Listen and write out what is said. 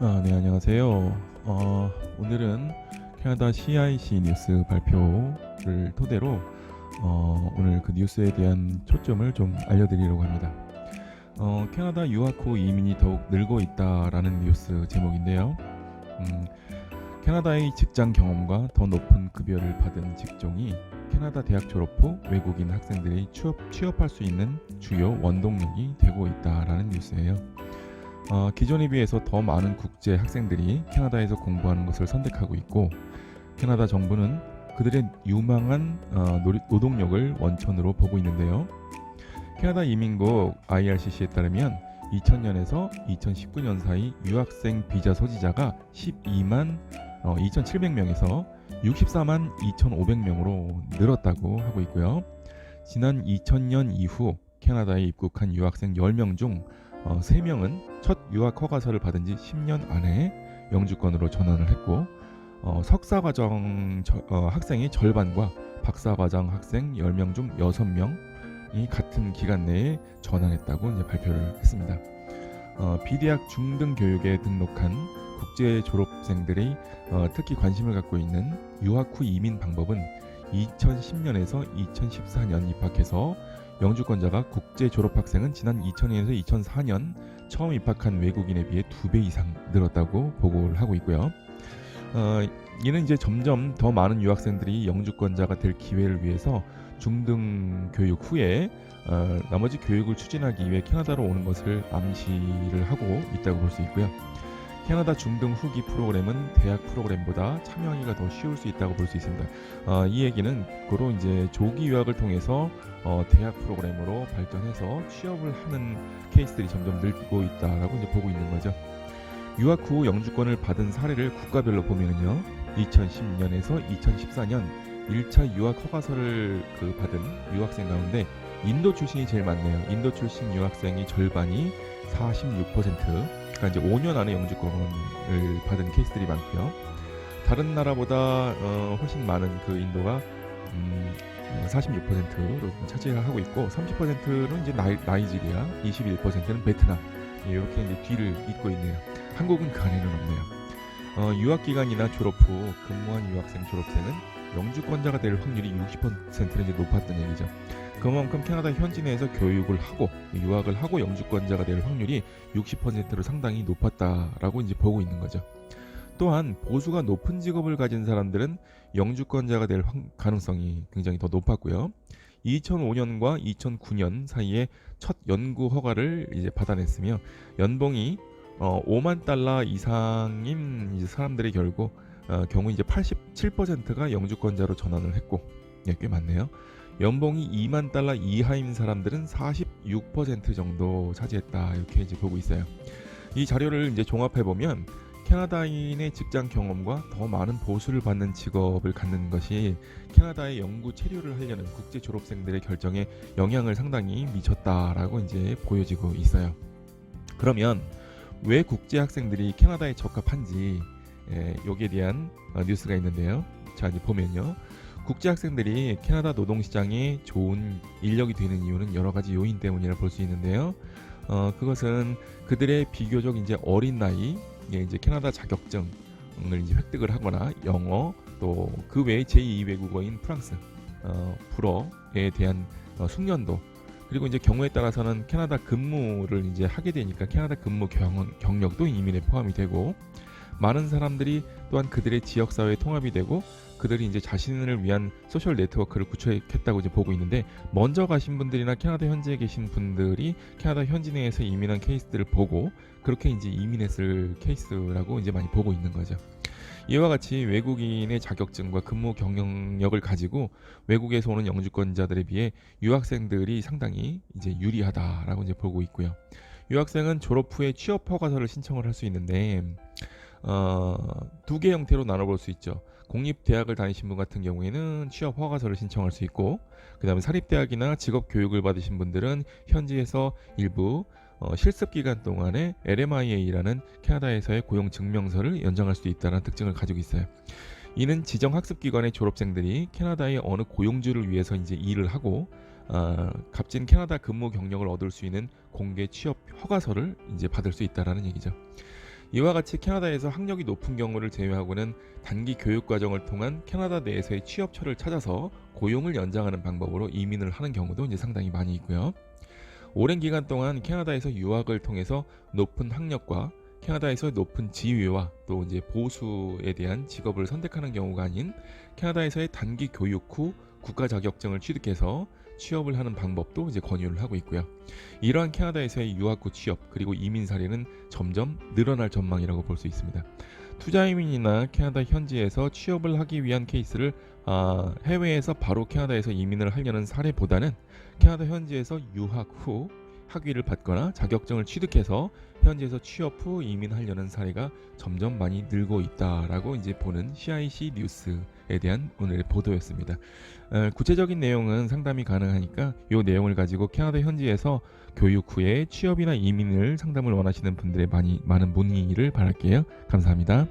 네, 안녕하세요. 오늘은 캐나다 CIC 뉴스 발표를 토대로 오늘 그 뉴스에 대한 초점을 좀 알려드리려고 합니다. 캐나다 유학 후 이민이 더욱 늘고 있다라는 뉴스 제목인데요. 캐나다의 직장 경험과 더 높은 급여를 받은 직종이 캐나다 대학 졸업 후 외국인 학생들이 취업할 수 있는 주요 원동력이 되고 있다라는 뉴스예요. 기존에 비해서 더 많은 국제 학생들이 캐나다에서 공부하는 것을 선택하고 있고, 캐나다 정부는 그들의 유망한 노동력을 원천으로 보고 있는데요. 캐나다 이민국 IRCC에 따르면 2000년에서 2019년 사이 유학생 비자 소지자가 12만 2,700명에서 64만 2,500명으로 늘었다고 하고 있고요. 지난 2000년 이후 캐나다에 입국한 유학생 10명 중 3명은 첫 유학 허가서를 받은 지 10년 안에 영주권으로 전환을 했고, 석사과정 학생의 절반과 박사과정 학생 10명 중 6명이 같은 기간 내에 전환했다고 이제 발표를 했습니다. 비대학 중등 교육에 등록한 국제 졸업생들이 특히 관심을 갖고 있는 유학 후 이민 방법은 2010년에서 2014년 입학해서 영주권자가 국제 졸업학생은 지난 2000년에서 2004년 처음 입학한 외국인에 비해 2배 이상 늘었다고 보고를 하고 있고요. 이는 이제 점점 더 많은 유학생들이 영주권자가 될 기회를 위해서 중등 교육 후에 나머지 교육을 추진하기 위해 캐나다로 오는 것을 암시를 하고 있다고 볼 수 있고요. 캐나다 중등 후기 프로그램은 대학 프로그램보다 참여하기가 더 쉬울 수 있다고 볼 수 있습니다. 이 얘기는 고로 이제 조기 유학을 통해서 대학 프로그램으로 발전해서 취업을 하는 케이스들이 점점 늘고 있다라고 이제 보고 있는 거죠. 유학 후 영주권을 받은 사례를 국가별로 보면은요, 2010년에서 2014년 1차 유학 허가서를 받은 유학생 가운데 인도 출신이 제일 많네요. 인도 출신 유학생이 절반이 46%, 그러니까 이제 5년 안에 영주권을 받은 케이스들이 많고요. 다른 나라보다 훨씬 많은 그 인도가 46%로 차지를 하고 있고, 30%는 이제 나이지리아, 21%는 베트남, 이렇게 이제 뒤를 잇고 있네요. 한국은 그 안에는 없네요. 유학 기간이나 졸업 후 근무한 유학생 졸업생은 영주권자가 될 확률이 60%는 이제 높았던 얘기죠. 그만큼 캐나다 현지 내에서 교육을 하고 유학을 하고 영주권자가 될 확률이 60%로 상당히 높았다라고 이제 보고 있는 거죠. 또한 보수가 높은 직업을 가진 사람들은 영주권자가 될 가능성이 굉장히 더 높았고요. 2005년과 2009년 사이에 첫 연구 허가를 이제 받아냈으며, 연봉이 5만 달러 이상인 이제 사람들의 경우 이제 87%가 영주권자로 전환을 했고, 꽤 많네요. 연봉이 2만 달러 이하인 사람들은 46% 정도 차지했다, 이렇게 이제 보고 있어요. 이 자료를 이제 종합해 보면 캐나다인의 직장 경험과 더 많은 보수를 받는 직업을 갖는 것이 캐나다의 연구 체류를 하려는 국제 졸업생들의 결정에 영향을 상당히 미쳤다라고 이제 보여지고 있어요. 그러면 왜 국제 학생들이 캐나다에 적합한지, 여기에 대한 뉴스가 있는데요. 자, 이제 보면요. 국제 학생들이 캐나다 노동시장에 좋은 인력이 되는 이유는 여러 가지 요인 때문이라 볼 수 있는데요. 그것은 그들의 비교적 이제 어린 나이에 이제 캐나다 자격증을 이제 획득을 하거나 영어, 또 그 외에 제2 외국어인 프랑스, 불어에 대한 숙련도, 그리고 이제 경우에 따라서는 캐나다 근무를 이제 하게 되니까 캐나다 근무 경력도 이민에 포함이 되고, 많은 사람들이 또한 그들의 지역 사회에 통합이 되고 그들이 이제 자신을 위한 소셜 네트워크를 구축했다고 이제 보고 있는데, 먼저 가신 분들이나 캐나다 현지에 계신 분들이 캐나다 현지 내에서 이민한 케이스들을 보고 그렇게 이제 이민했을 케이스라고 이제 많이 보고 있는 거죠. 이와 같이 외국인의 자격증과 근무 경력을 가지고 외국에서 오는 영주권자들에 비해 유학생들이 상당히 이제 유리하다라고 이제 보고 있고요. 유학생은 졸업 후에 취업 허가서를 신청을 할 수 있는데, 두 개 형태로 나눠볼 수 있죠. 공립대학을 다니신 분 같은 경우에는 취업 허가서를 신청할 수 있고, 그 다음에 사립대학이나 직업교육을 받으신 분들은 현지에서 일부 실습 기간 동안에 LMIA라는 캐나다에서의 고용 증명서를 연장할 수 있다는 특징을 가지고 있어요. 이는 지정 학습기관의 졸업생들이 캐나다의 어느 고용주를 위해서 이제 일을 하고 값진 캐나다 근무 경력을 얻을 수 있는 공개 취업 허가서를 이제 받을 수 있다라는 얘기죠. 이와 같이 캐나다에서 학력이 높은 경우를 제외하고는 단기 교육 과정을 통한 캐나다 내에서의 취업처를 찾아서 고용을 연장하는 방법으로 이민을 하는 경우도 이제 상당히 많이 있고요. 오랜 기간 동안 캐나다에서 유학을 통해서 높은 학력과 캐나다에서 높은 지위와 또 이제 보수에 대한 직업을 선택하는 경우가 아닌 캐나다에서의 단기 교육 후 국가 자격증을 취득해서 취업을 하는 방법도 이제 권유를 하고 있고요. 이러한 캐나다에서의 유학 후 취업 그리고 이민 사례는 점점 늘어날 전망이라고 볼 수 있습니다. 투자 이민이나 캐나다 현지에서 취업을 하기 위한 케이스를 해외에서 바로 캐나다에서 이민을 하려는 사례보다는 캐나다 현지에서 유학 후 학위를 받거나 자격증을 취득해서 현지에서 취업 후 이민하려는 사례가 점점 많이 늘고 있다라고 이제 보는 CIC 뉴스에 대한 오늘의 보도였습니다. 구체적인 내용은 상담이 가능하니까 이 내용을 가지고 캐나다 현지에서 교육 후에 취업이나 이민을 상담을 원하시는 분들의 많은 문의를 바랄게요. 감사합니다.